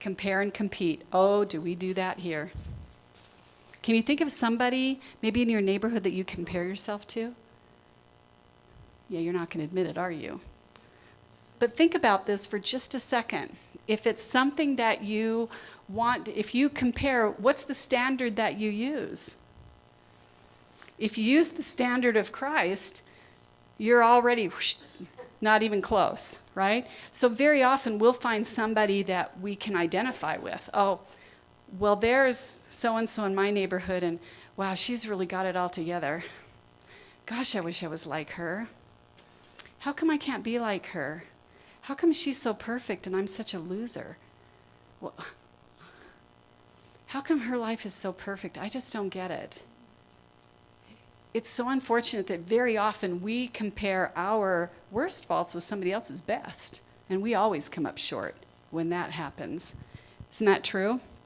Compare and compete. Oh, do we do that here? Can you think of somebody, maybe in your neighborhood, that you compare yourself to? Yeah, you're not going to admit it, are you? But think about this for just a second. If it's something that you want, if you compare, what's the standard that you use? If you use the standard of Christ, you're already not even close, right? So very often we'll find somebody that we can identify with. Oh, well, there's so-and-so in my neighborhood, and wow, she's really got it all together. Gosh, I wish I was like her. How come I can't be like her? How come she's so perfect and I'm such a loser? Well, how come her life is so perfect? I just don't get it. It's so unfortunate that very often we compare our worst faults with somebody else's best, and we always come up short when that happens. Isn't that true?